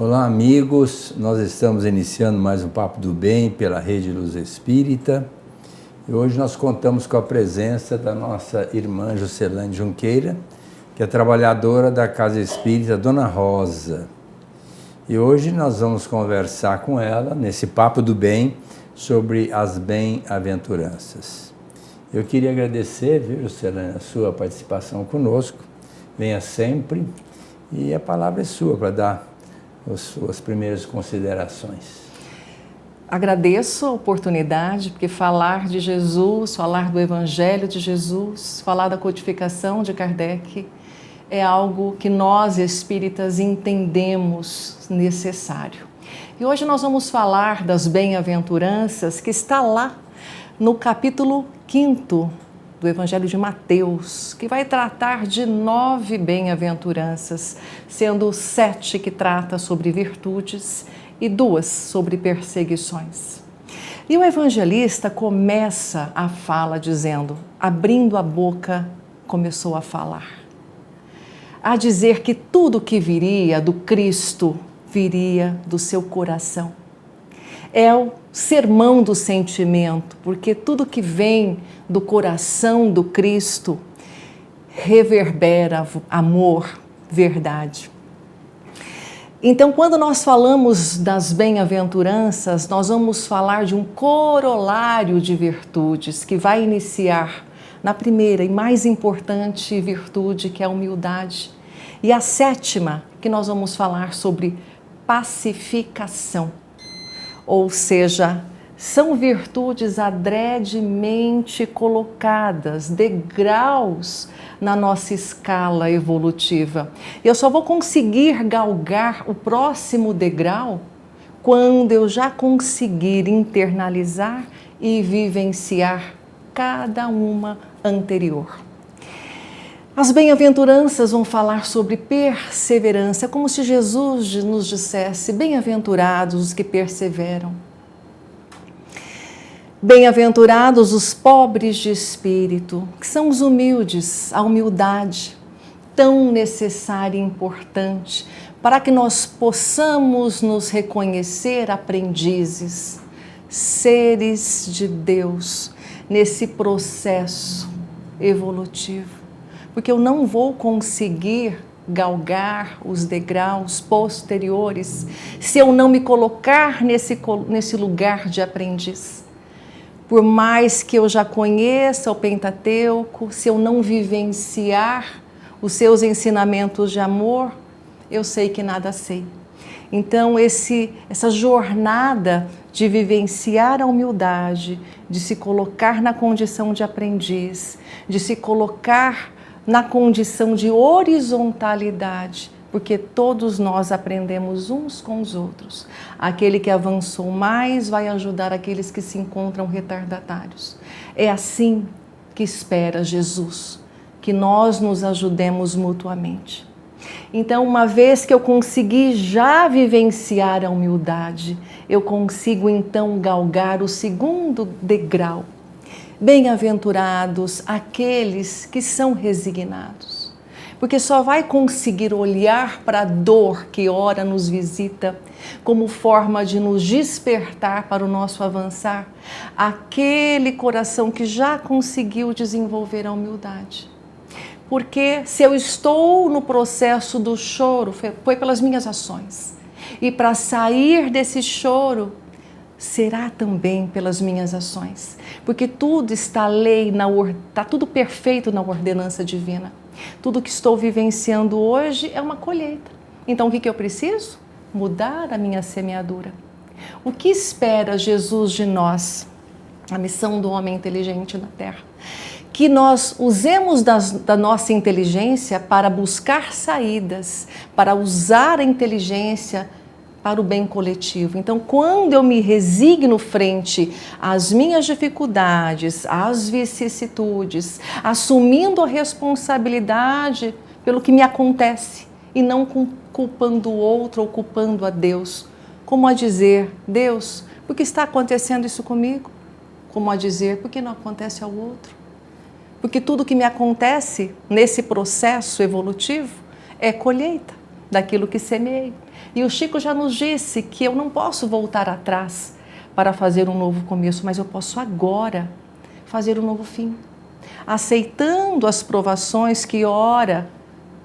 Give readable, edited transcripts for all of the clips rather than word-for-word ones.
Olá, amigos. Nós estamos iniciando mais um Papo do Bem pela Rede Luz Espírita. E hoje nós contamos com a presença da nossa irmã Juscelane Junqueira, que é trabalhadora da Casa Espírita Dona Rosa. E hoje nós vamos conversar com ela, nesse Papo do Bem, sobre as bem-aventuranças. Eu queria agradecer, viu, Juscelane, a sua participação conosco. Venha sempre. E a palavra é sua para dar as suas primeiras considerações. Agradeço a oportunidade, porque falar de Jesus, falar do Evangelho de Jesus, falar da codificação de Kardec é algo que nós espíritas entendemos necessário. E hoje nós vamos falar das bem-aventuranças que está lá no capítulo 5º do Evangelho de Mateus, que vai tratar de 9 bem-aventuranças, sendo 7 que trata sobre virtudes e 2 sobre perseguições. E o evangelista começa a fala dizendo, abrindo a boca, começou a falar, a dizer que tudo que viria do Cristo viria do seu coração. É o sermão do sentimento, porque tudo que vem do coração do Cristo reverbera amor, verdade. Então, quando nós falamos das bem-aventuranças, nós vamos falar de um corolário de virtudes que vai iniciar na primeira e mais importante virtude, que é a humildade. E a 7ª, que nós vamos falar sobre pacificação. Ou seja, são virtudes adredemente colocadas, degraus na nossa escala evolutiva. Eu só vou conseguir galgar o próximo degrau quando eu já conseguir internalizar e vivenciar cada uma anterior. As bem-aventuranças vão falar sobre perseverança, como se Jesus nos dissesse, bem-aventurados os que perseveram. Bem-aventurados os pobres de espírito, que são os humildes, a humildade tão necessária e importante para que nós possamos nos reconhecer aprendizes, seres de Deus nesse processo evolutivo. Porque eu não vou conseguir galgar os degraus posteriores se eu não me colocar nesse lugar de aprendiz. Por mais que eu já conheça o Pentateuco, se eu não vivenciar os seus ensinamentos de amor, eu sei que nada sei. Então, essa jornada de vivenciar a humildade, de se colocar na condição de aprendiz, de se colocar na condição de horizontalidade, porque todos nós aprendemos uns com os outros. Aquele que avançou mais vai ajudar aqueles que se encontram retardatários. É assim que espera Jesus, que nós nos ajudemos mutuamente. Então, uma vez que eu consegui já vivenciar a humildade, eu consigo então galgar o 2º degrau. Bem-aventurados aqueles que são resignados, porque só vai conseguir olhar para a dor que ora nos visita como forma de nos despertar para o nosso avançar, aquele coração que já conseguiu desenvolver a humildade. Porque se eu estou no processo do choro, foi pelas minhas ações, e para sair desse choro, será também pelas minhas ações, porque tudo está está tudo perfeito na ordenança divina. Tudo que estou vivenciando hoje é uma colheita. Então o que eu preciso? Mudar a minha semeadura. O que espera Jesus de nós? A missão do homem inteligente na Terra. Que nós usemos da nossa inteligência para buscar saídas, para usar a inteligência para o bem coletivo. Então, quando eu me resigno frente às minhas dificuldades, às vicissitudes, assumindo a responsabilidade pelo que me acontece e não culpando o outro ou culpando a Deus, como a dizer, Deus, por que está acontecendo isso comigo? Como a dizer, por que não acontece ao outro? Porque tudo que me acontece nesse processo evolutivo é colheita daquilo que semeei. E o Chico já nos disse que eu não posso voltar atrás para fazer um novo começo, mas eu posso agora fazer um novo fim. Aceitando as provações que ora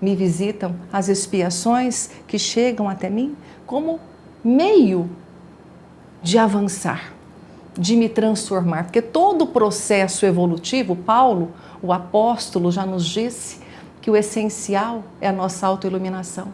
me visitam, as expiações que chegam até mim, como meio de avançar, de me transformar. Porque todo o processo evolutivo, Paulo, o apóstolo, já nos disse que o essencial é a nossa autoiluminação.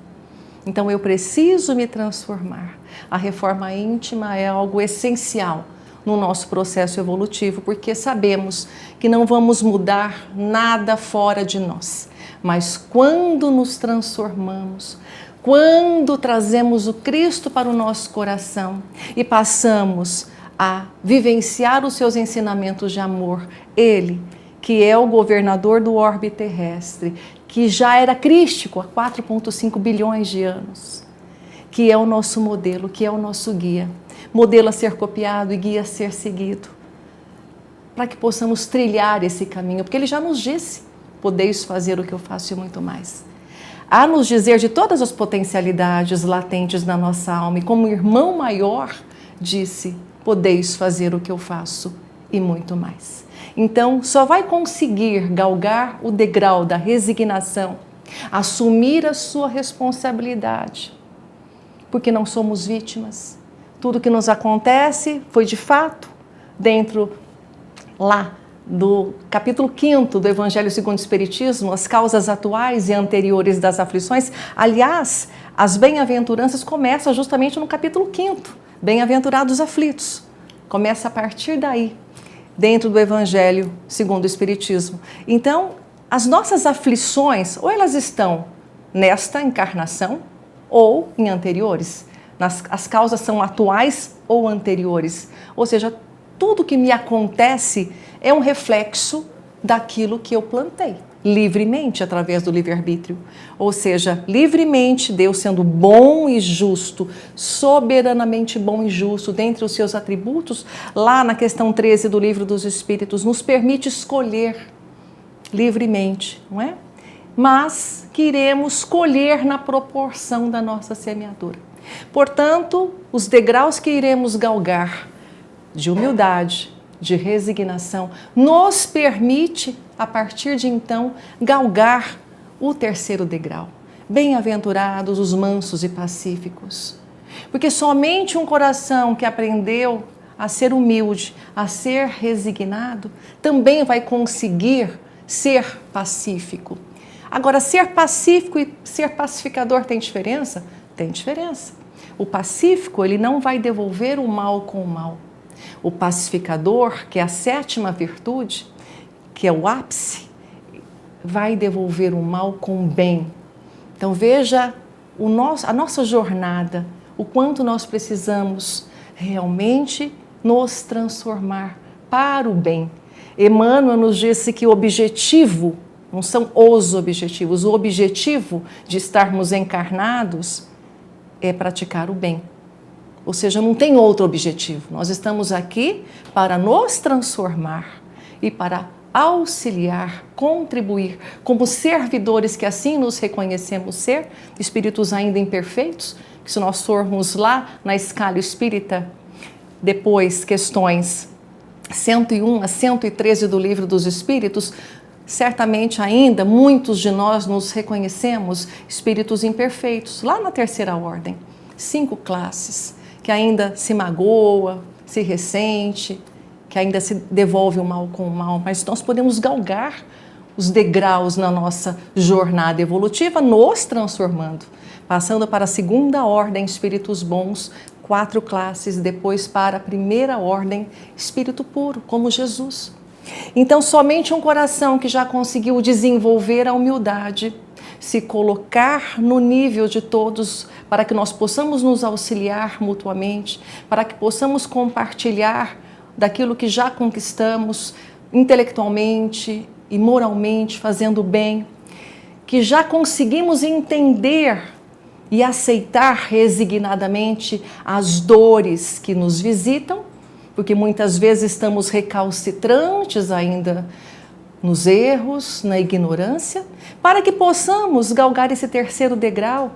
Então eu preciso me transformar. A reforma íntima é algo essencial no nosso processo evolutivo, porque sabemos que não vamos mudar nada fora de nós. Mas quando nos transformamos, quando trazemos o Cristo para o nosso coração e passamos a vivenciar os seus ensinamentos de amor, Ele, que é o governador do orbe terrestre, que já era crístico há 4,5 bilhões de anos, que é o nosso modelo, que é o nosso guia, modelo a ser copiado e guia a ser seguido, para que possamos trilhar esse caminho, porque Ele já nos disse: podeis fazer o que eu faço e muito mais. A nos dizer de todas as potencialidades latentes na nossa alma, e como irmão maior disse: podeis fazer o que eu faço e muito mais. Então, só vai conseguir galgar o degrau da resignação, assumir a sua responsabilidade, porque não somos vítimas. Tudo que nos acontece foi de fato dentro lá do capítulo 5º do Evangelho segundo o Espiritismo, as causas atuais e anteriores das aflições. Aliás, as bem-aventuranças começam justamente no capítulo 5º, bem-aventurados aflitos. Começa a partir daí, dentro do Evangelho segundo o Espiritismo. Então, as nossas aflições, ou elas estão nesta encarnação, ou em anteriores. As causas são atuais ou anteriores. Ou seja, tudo que me acontece é um reflexo daquilo que eu plantei, livremente, através do livre-arbítrio. Ou seja, livremente, Deus sendo bom e justo, soberanamente bom e justo, dentre os seus atributos, lá na questão 13 do Livro dos Espíritos, nos permite escolher livremente, não é? Mas que iremos colher na proporção da nossa semeadura. Portanto, os degraus que iremos galgar de humildade, de resignação, nos permite, a partir de então, galgar o terceiro degrau. Bem-aventurados os mansos e pacíficos. Porque somente um coração que aprendeu a ser humilde, a ser resignado, também vai conseguir ser pacífico. Agora, ser pacífico e ser pacificador tem diferença? Tem diferença. O pacífico, ele não vai devolver o mal com o mal. O pacificador, que é a 7ª virtude, que é o ápice, vai devolver o mal com o bem. Então veja a nossa jornada, o quanto nós precisamos realmente nos transformar para o bem. Emmanuel nos disse que o objetivo, não são os objetivos, o objetivo de estarmos encarnados é praticar o bem. Ou seja, não tem outro objetivo. Nós estamos aqui para nos transformar e para auxiliar, contribuir como servidores que assim nos reconhecemos ser, espíritos ainda imperfeitos, que se nós formos lá na escala espírita, depois questões 101 a 113 do Livro dos Espíritos, certamente ainda muitos de nós nos reconhecemos espíritos imperfeitos, lá na terceira ordem, 5 classes, que ainda se magoa, se ressente, que ainda se devolve o mal com o mal, mas nós podemos galgar os degraus na nossa jornada evolutiva, nos transformando, passando para a segunda ordem, espíritos bons, 4 classes, depois para a primeira ordem, espírito puro, como Jesus. Então, somente um coração que já conseguiu desenvolver a humildade, se colocar no nível de todos, para que nós possamos nos auxiliar mutuamente, para que possamos compartilhar daquilo que já conquistamos intelectualmente e moralmente, fazendo bem, que já conseguimos entender e aceitar resignadamente as dores que nos visitam, porque muitas vezes estamos recalcitrantes ainda nos erros, na ignorância, para que possamos galgar esse terceiro degrau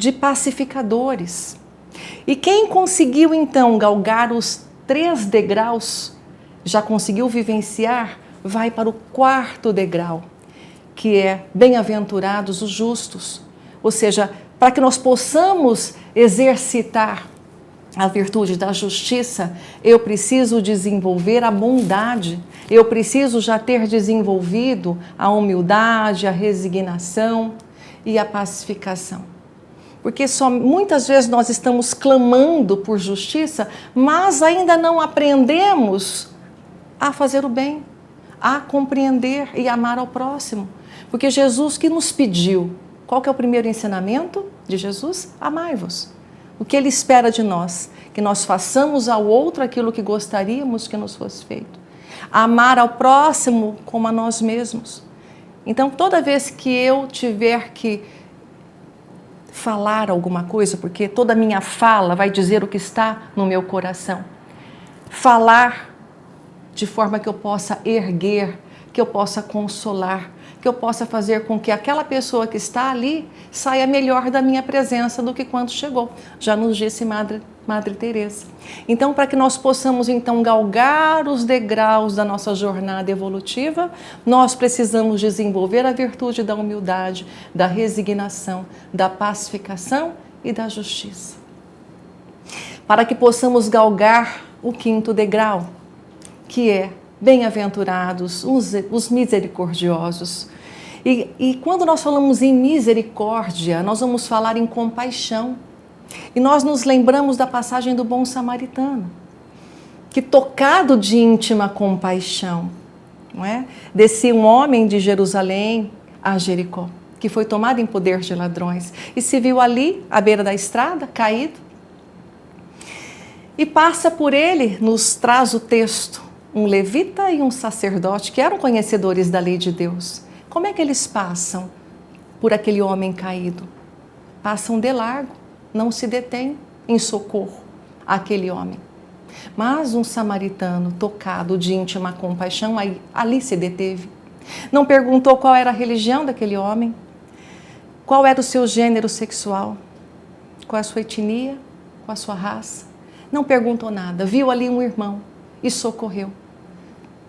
de pacificadores. E quem conseguiu então galgar os 3 degraus, já conseguiu vivenciar, vai para o 4º degrau, que é bem-aventurados os justos. Ou seja, para que nós possamos exercitar a virtude da justiça, eu preciso desenvolver a bondade, eu preciso já ter desenvolvido a humildade, a resignação e a pacificação. Porque muitas vezes nós estamos clamando por justiça, mas ainda não aprendemos a fazer o bem, a compreender e amar ao próximo. Porque Jesus que nos pediu, qual que é o primeiro ensinamento de Jesus? Amai-vos. O que Ele espera de nós? Que nós façamos ao outro aquilo que gostaríamos que nos fosse feito. Amar ao próximo como a nós mesmos. Então, toda vez que eu tiver que falar alguma coisa, porque toda a minha fala vai dizer o que está no meu coração. Falar de forma que eu possa erguer, que eu possa consolar, que eu possa fazer com que aquela pessoa que está ali saia melhor da minha presença do que quando chegou. Já nos disse Madre Teresa. Então, para que nós possamos então galgar os degraus da nossa jornada evolutiva, nós precisamos desenvolver a virtude da humildade, da resignação, da pacificação e da justiça. Para que possamos galgar o 5º degrau, que é bem-aventurados os misericordiosos. E quando nós falamos em misericórdia, nós vamos falar em compaixão. E nós nos lembramos da passagem do bom samaritano, que tocado de íntima compaixão, não é? Descia um homem de Jerusalém a Jericó, que foi tomado em poder de ladrões, e se viu ali, à beira da estrada, caído. E passa por ele, nos traz o texto, um levita e um sacerdote que eram conhecedores da lei de Deus. Como é que eles passam por aquele homem caído? Passam de largo, não se detêm em socorro àquele homem. Mas um samaritano, tocado de íntima compaixão, ali se deteve. Não perguntou qual era a religião daquele homem, qual era o seu gênero sexual, qual a sua etnia, qual a sua raça. Não perguntou nada, viu ali um irmão e socorreu.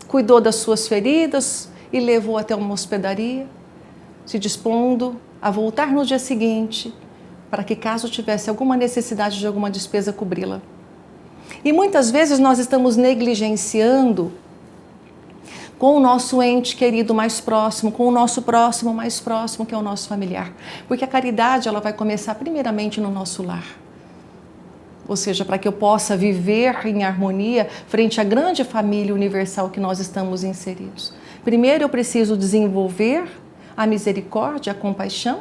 Cuidou das suas feridas e levou até uma hospedaria, se dispondo a voltar no dia seguinte, para que caso tivesse alguma necessidade de alguma despesa, cobri-la. E muitas vezes nós estamos negligenciando com o nosso ente querido mais próximo, com o nosso próximo mais próximo, que é o nosso familiar. Porque a caridade ela vai começar primeiramente no nosso lar. Ou seja, para que eu possa viver em harmonia frente à grande família universal que nós estamos inseridos. Primeiro eu preciso desenvolver a misericórdia, a compaixão,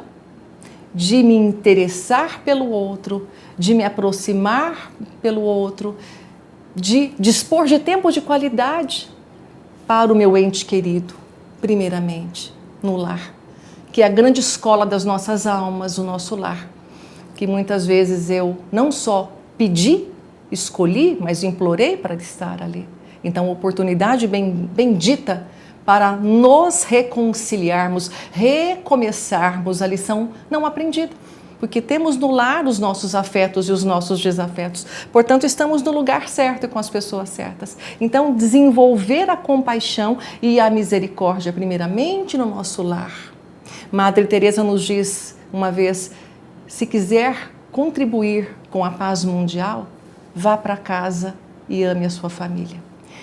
de me interessar pelo outro, de me aproximar pelo outro, de dispor de tempo de qualidade para o meu ente querido, primeiramente, no lar, que é a grande escola das nossas almas, o nosso lar, que muitas vezes eu não só pedi, escolhi, mas implorei para estar ali. Então, oportunidade bendita para nos reconciliarmos, recomeçarmos a lição não aprendida. Porque temos no lar os nossos afetos e os nossos desafetos. Portanto, estamos no lugar certo e com as pessoas certas. Então, desenvolver a compaixão e a misericórdia, primeiramente no nosso lar. Madre Teresa nos diz uma vez, se quiser contribuir com a paz mundial, vá para casa e ame a sua família.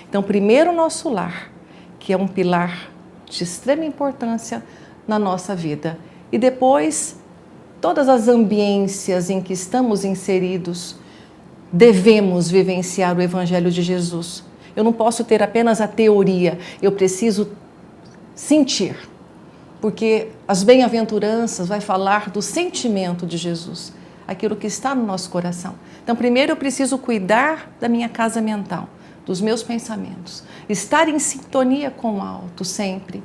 Então, primeiro o nosso lar, que é um pilar de extrema importância na nossa vida. E depois, todas as ambiências em que estamos inseridos, devemos vivenciar o Evangelho de Jesus. Eu não posso ter apenas a teoria, eu preciso sentir. Porque as bem-aventuranças vai falar do sentimento de Jesus, aquilo que está no nosso coração. Então, primeiro eu preciso cuidar da minha casa mental, dos meus pensamentos, estar em sintonia com o alto sempre,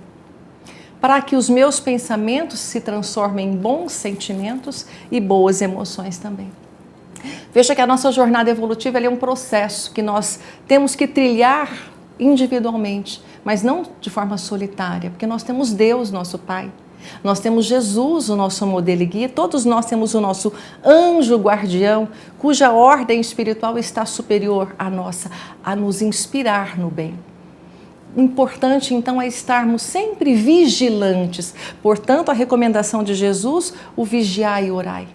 para que os meus pensamentos se transformem em bons sentimentos e boas emoções também. Veja que a nossa jornada evolutiva é um processo que nós temos que trilhar individualmente, mas não de forma solitária, porque nós temos Deus, nosso Pai, Nós temos Jesus, o nosso modelo e guia, todos nós temos o nosso anjo guardião, cuja ordem espiritual está superior à nossa, a nos inspirar no bem. O importante, então, é estarmos sempre vigilantes. Portanto, a recomendação de Jesus, o vigiai e orai.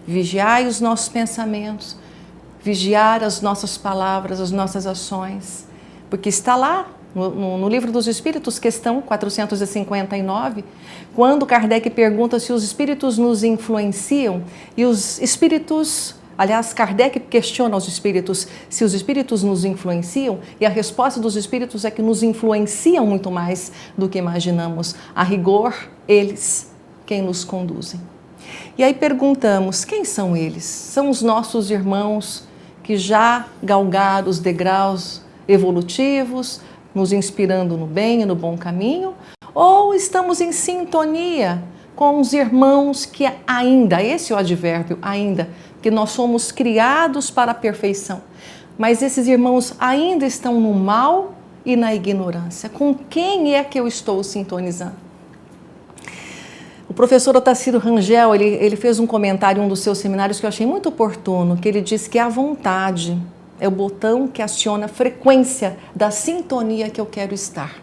Vigiai os nossos pensamentos, vigiar as nossas palavras, as nossas ações, porque está lá no Livro dos Espíritos, questão 459, quando Kardec pergunta se os espíritos nos influenciam, e os espíritos, aliás, Kardec questiona os espíritos se os espíritos nos influenciam, e a resposta dos espíritos é que nos influenciam muito mais do que imaginamos. A rigor, eles quem nos conduzem. E aí perguntamos, quem são eles? São os nossos irmãos que já galgaram os degraus evolutivos, nos inspirando no bem e no bom caminho? Ou estamos em sintonia com os irmãos que ainda, esse é o advérbio, ainda, que nós somos criados para a perfeição, mas esses irmãos ainda estão no mal e na ignorância. Com quem é que eu estou sintonizando? O professor Otacílio Rangel, ele fez um comentário em um dos seus seminários que eu achei muito oportuno, que ele diz que a vontade é o botão que aciona a frequência da sintonia que eu quero estar.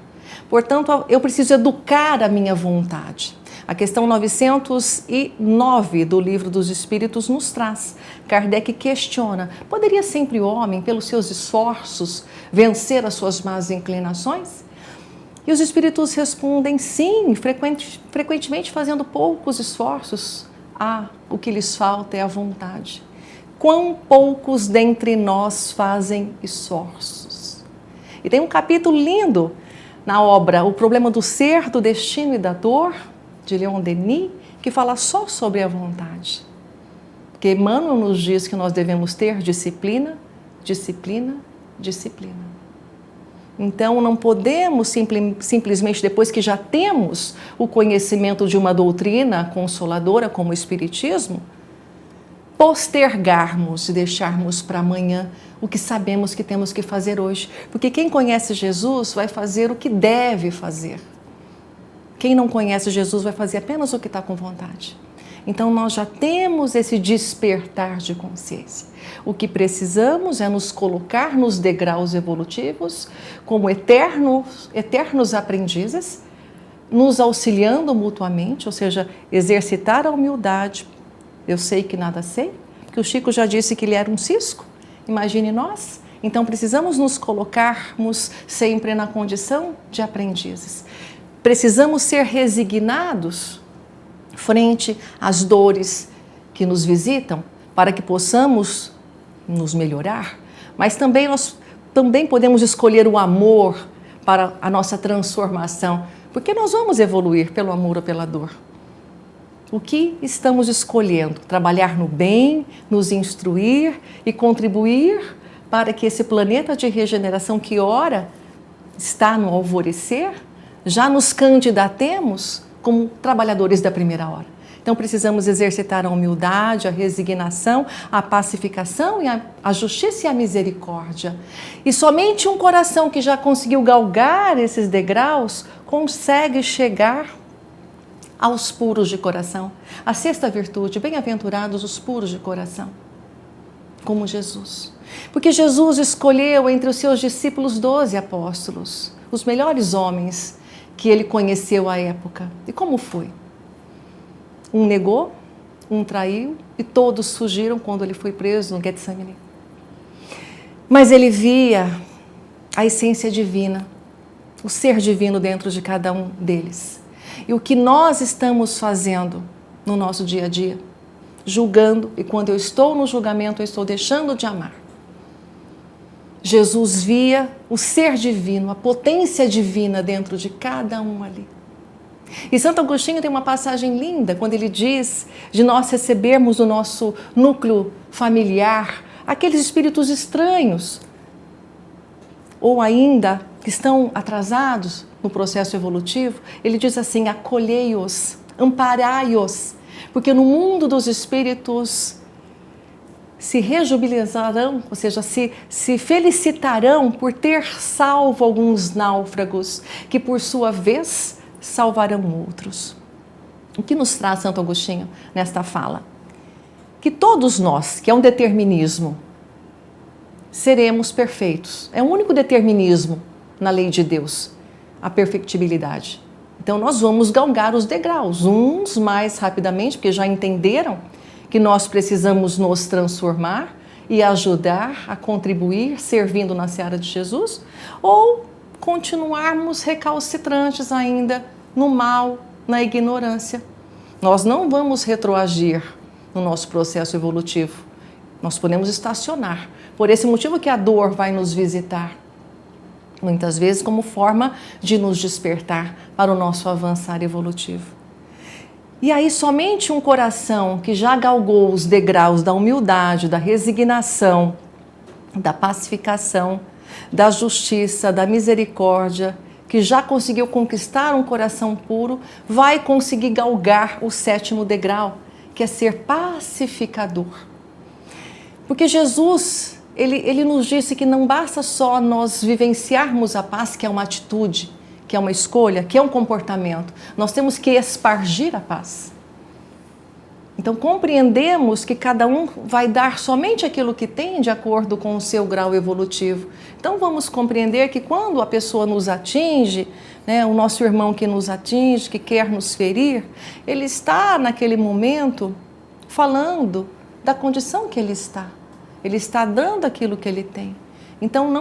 Portanto, eu preciso educar a minha vontade. A questão 909 do Livro dos Espíritos nos traz. Kardec questiona, poderia sempre o homem, pelos seus esforços, vencer as suas más inclinações? E os espíritos respondem sim, frequentemente fazendo poucos esforços. O que lhes falta é a vontade. Quão poucos dentre nós fazem esforços. E tem um capítulo lindo na obra O Problema do Ser, do Destino e da Dor, de Leon Denis, que fala só sobre a vontade. Porque Emmanuel nos diz que nós devemos ter disciplina, disciplina, disciplina. Então, não podemos simplesmente, depois que já temos o conhecimento de uma doutrina consoladora como o Espiritismo, postergarmos e deixarmos para amanhã o que sabemos que temos que fazer hoje. Porque quem conhece Jesus vai fazer o que deve fazer. Quem não conhece Jesus vai fazer apenas o que está com vontade. Então, nós já temos esse despertar de consciência. O que precisamos é nos colocar nos degraus evolutivos como eternos aprendizes, nos auxiliando mutuamente, ou seja, exercitar a humildade. Eu sei que nada sei, porque o Chico já disse que ele era um cisco, imagine nós. Então precisamos nos colocarmos sempre na condição de aprendizes. Precisamos ser resignados frente às dores que nos visitam, para que possamos nos melhorar, mas também nós podemos escolher o amor para a nossa transformação, porque nós vamos evoluir pelo amor ou pela dor. O que estamos escolhendo? Trabalhar no bem, nos instruir e contribuir para que esse planeta de regeneração que ora está no alvorecer, já nos candidatemos como trabalhadores da primeira hora. Então precisamos exercitar a humildade, a resignação, a pacificação, e a justiça e a misericórdia. E somente um coração que já conseguiu galgar esses degraus consegue chegar aos puros de coração. A sexta virtude, bem-aventurados os puros de coração, como Jesus. Porque Jesus escolheu entre os seus discípulos 12 apóstolos, os melhores homens que ele conheceu à época. E como foi? Um negou, um traiu e todos fugiram quando ele foi preso no Getsemane. Mas ele via a essência divina, o ser divino dentro de cada um deles. E o que nós estamos fazendo no nosso dia a dia? Julgando, e quando eu estou no julgamento, eu estou deixando de amar. Jesus via o ser divino, a potência divina dentro de cada um ali. E Santo Agostinho tem uma passagem linda, quando ele diz de nós recebermos o nosso núcleo familiar, aqueles espíritos estranhos, ou ainda que estão atrasados no processo evolutivo, ele diz assim: acolhei-os, amparai-os, porque no mundo dos espíritos se rejubilizarão, ou seja, se felicitarão por ter salvo alguns náufragos, que por sua vez salvarão outros. O que nos traz Santo Agostinho nesta fala? Que todos nós, que é um determinismo, seremos perfeitos. É o único determinismo na lei de Deus, a perfectibilidade. Então nós vamos galgar os degraus, uns mais rapidamente, porque já entenderam que nós precisamos nos transformar e ajudar a contribuir, servindo na seara de Jesus, ou continuarmos recalcitrantes ainda no mal, na ignorância. Nós não vamos retroagir no nosso processo evolutivo. Nós podemos estacionar. Por esse motivo que a dor vai nos visitar, muitas vezes como forma de nos despertar para o nosso avançar evolutivo. E aí somente um coração que já galgou os degraus da humildade, da resignação, da pacificação, da justiça, da misericórdia, que já conseguiu conquistar um coração puro, vai conseguir galgar o 7º degrau, que é ser pacificador. Porque Jesus, ele nos disse que não basta só nós vivenciarmos a paz, que é uma atitude, que é uma escolha, que é um comportamento. Nós temos que espargir a paz. Então compreendemos que cada um vai dar somente aquilo que tem de acordo com o seu grau evolutivo. Então vamos compreender que quando a pessoa nos atinge, o nosso irmão que nos atinge, que quer nos ferir, ele está naquele momento falando da condição que ele está. Ele está dando aquilo que ele tem. Então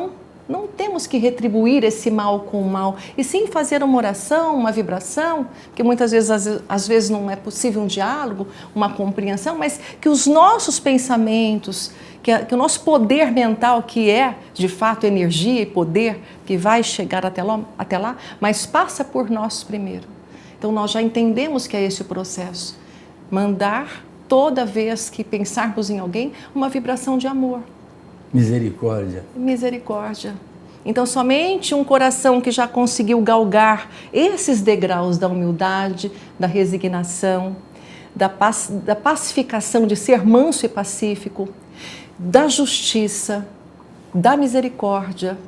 não temos que retribuir esse mal com o mal, e sim fazer uma oração, uma vibração, que muitas vezes, às vezes não é possível um diálogo, uma compreensão, mas que os nossos pensamentos, que o nosso poder mental, que é de fato energia e poder, que vai chegar até lá, mas passa por nós primeiro. Então nós já entendemos que é esse o processo. Mandar, toda vez que pensarmos em alguém, uma vibração de amor. Misericórdia. Misericórdia. Então, somente um coração que já conseguiu galgar esses degraus da humildade, da resignação, da pacificação, de ser manso e pacífico, da justiça, da misericórdia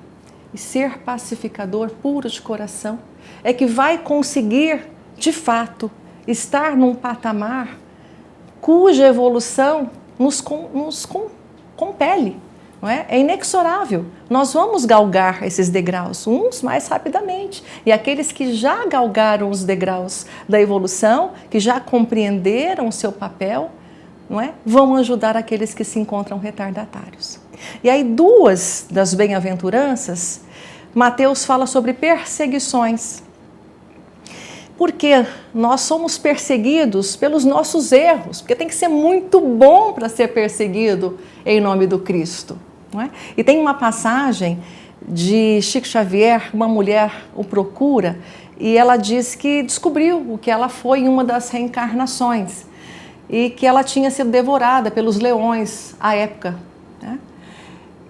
e ser pacificador puro de coração, é que vai conseguir, de fato, estar num patamar cuja evolução nos compele. Não é? É inexorável. Nós vamos galgar esses degraus, uns mais rapidamente. E aqueles que já galgaram os degraus da evolução, que já compreenderam o seu papel, não é? Vão ajudar aqueles que se encontram retardatários. E aí, 2 das bem-aventuranças, Mateus fala sobre perseguições. Porque nós somos perseguidos pelos nossos erros, porque tem que ser muito bom para ser perseguido em nome do Cristo. Não é? E tem uma passagem de Chico Xavier, uma mulher o procura, e ela diz que descobriu o que ela foi em uma das reencarnações, e que ela tinha sido devorada pelos leões à época. Né?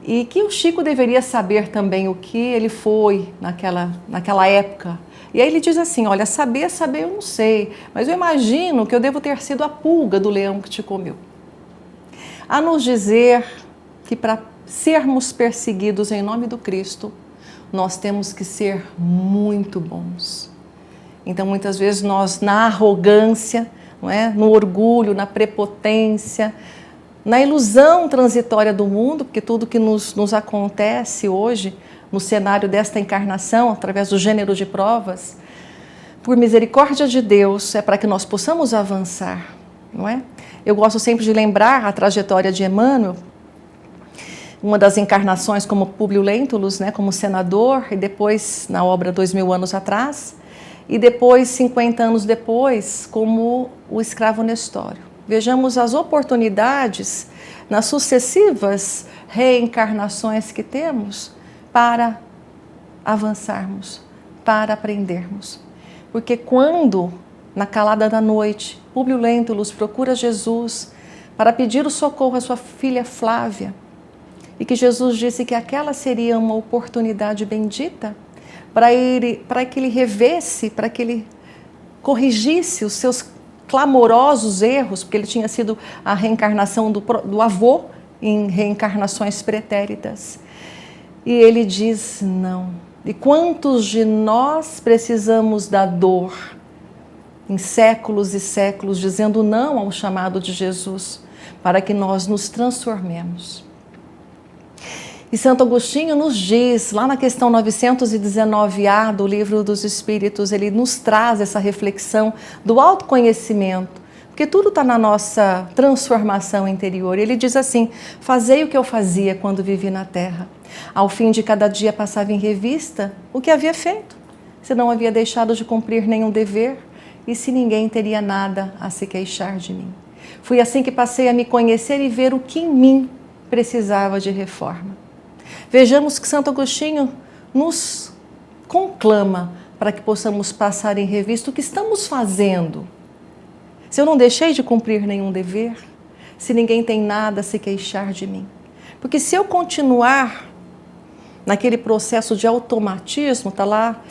E que o Chico deveria saber também o que ele foi naquela época. E aí ele diz assim, olha, saber eu não sei, mas eu imagino que eu devo ter sido a pulga do leão que te comeu. A nos dizer que para sermos perseguidos em nome do Cristo, nós temos que ser muito bons. Então, muitas vezes nós, na arrogância, não é? No orgulho, na prepotência, na ilusão transitória do mundo, porque tudo que nos acontece hoje, no cenário desta encarnação, através do gênero de provas, por misericórdia de Deus, é para que nós possamos avançar, não é? Eu gosto sempre de lembrar a trajetória de Emmanuel, uma das encarnações como Públio Lentulus, né, como senador, e depois na obra 2000 anos atrás, e depois, 50 anos depois, como o escravo Nestório. Vejamos as oportunidades nas sucessivas reencarnações que temos para avançarmos, para aprendermos. Porque quando, na calada da noite, Públio Lentulus procura Jesus para pedir o socorro à sua filha Flávia, e que Jesus disse que aquela seria uma oportunidade bendita para que ele revesse, para que ele corrigisse os seus clamorosos erros, porque ele tinha sido a reencarnação do avô em reencarnações pretéritas. E ele diz não. E quantos de nós precisamos da dor em séculos e séculos, dizendo não ao chamado de Jesus, para que nós nos transformemos. E Santo Agostinho nos diz, lá na questão 919A do Livro dos Espíritos, ele nos traz essa reflexão do autoconhecimento, porque tudo está na nossa transformação interior. Ele diz assim: fazei o que eu fazia quando vivi na terra. Ao fim de cada dia passava em revista o que havia feito, se não havia deixado de cumprir nenhum dever e se ninguém teria nada a se queixar de mim. Fui assim que passei a me conhecer e ver o que em mim precisava de reforma. Vejamos que Santo Agostinho nos conclama para que possamos passar em revista o que estamos fazendo. Se eu não deixei de cumprir nenhum dever, se ninguém tem nada a se queixar de mim. Porque se eu continuar naquele processo de automatismo, está lá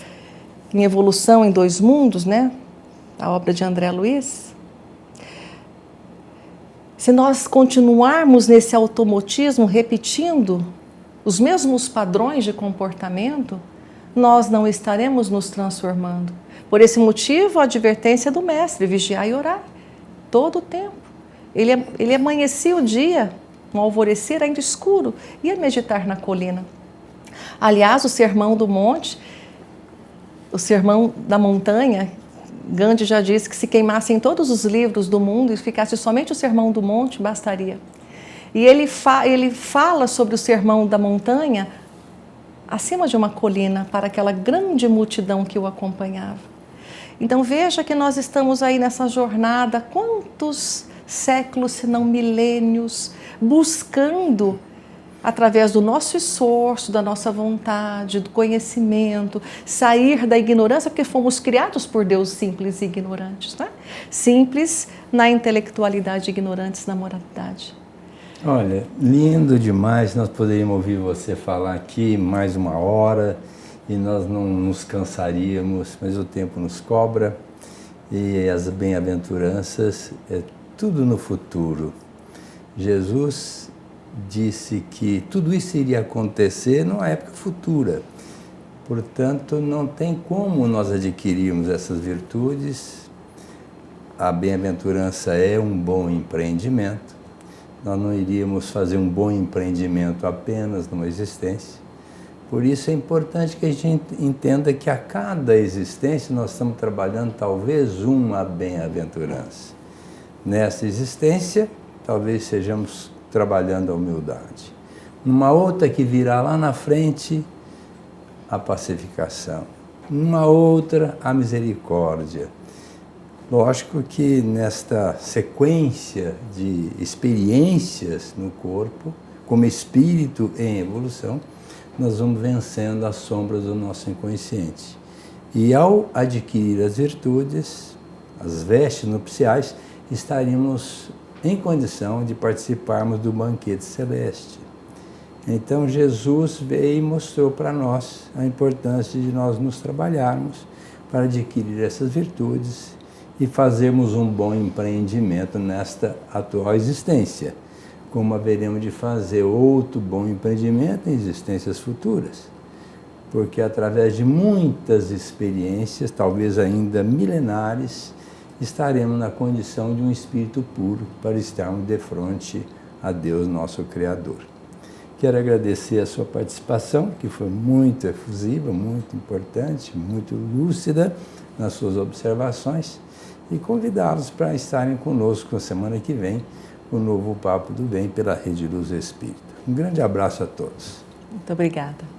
em Evolução em Dois Mundos, né? A obra de André Luiz. Se nós continuarmos nesse automatismo, repetindo os mesmos padrões de comportamento, nós não estaremos nos transformando. Por esse motivo, a advertência do mestre: vigiar e orar todo o tempo. Ele amanhecia o dia, no alvorecer ainda escuro, ia meditar na colina. Aliás, o Sermão do Monte, o Sermão da Montanha, Gandhi já disse que se queimassem todos os livros do mundo e ficasse somente o Sermão do Monte, bastaria. E ele fala sobre o Sermão da Montanha acima de uma colina, para aquela grande multidão que o acompanhava. Então veja que nós estamos aí nessa jornada, quantos séculos, se não milênios, buscando, através do nosso esforço, da nossa vontade, do conhecimento, sair da ignorância, porque fomos criados por Deus simples e ignorantes, né? Simples na intelectualidade, ignorantes na moralidade. Olha, lindo demais, nós poderíamos ouvir você falar aqui mais uma hora e nós não nos cansaríamos, mas o tempo nos cobra e as bem-aventuranças é tudo no futuro. Jesus disse que tudo isso iria acontecer numa época futura, portanto não tem como nós adquirirmos essas virtudes. A bem-aventurança é um bom empreendimento. Nós não iríamos fazer um bom empreendimento apenas numa existência. Por isso é importante que a gente entenda que a cada existência nós estamos trabalhando talvez uma bem-aventurança. Nessa existência, talvez sejamos trabalhando a humildade. Numa outra que virá lá na frente, a pacificação. Numa outra, a misericórdia. Lógico que nesta sequência de experiências no corpo, como espírito em evolução, nós vamos vencendo as sombras do nosso inconsciente. E ao adquirir as virtudes, as vestes nupciais, estaríamos em condição de participarmos do banquete celeste. Então Jesus veio e mostrou para nós a importância de nós nos trabalharmos para adquirir essas virtudes e fazermos um bom empreendimento nesta atual existência, como haveremos de fazer outro bom empreendimento em existências futuras. Porque através de muitas experiências, talvez ainda milenares, estaremos na condição de um espírito puro para estarmos de frente a Deus, nosso Criador. Quero agradecer a sua participação, que foi muito efusiva, muito importante, muito lúcida nas suas observações, e convidá-los para estarem conosco na semana que vem, o novo Papo do Bem pela Rede Luz Espírita. Um grande abraço a todos. Muito obrigada.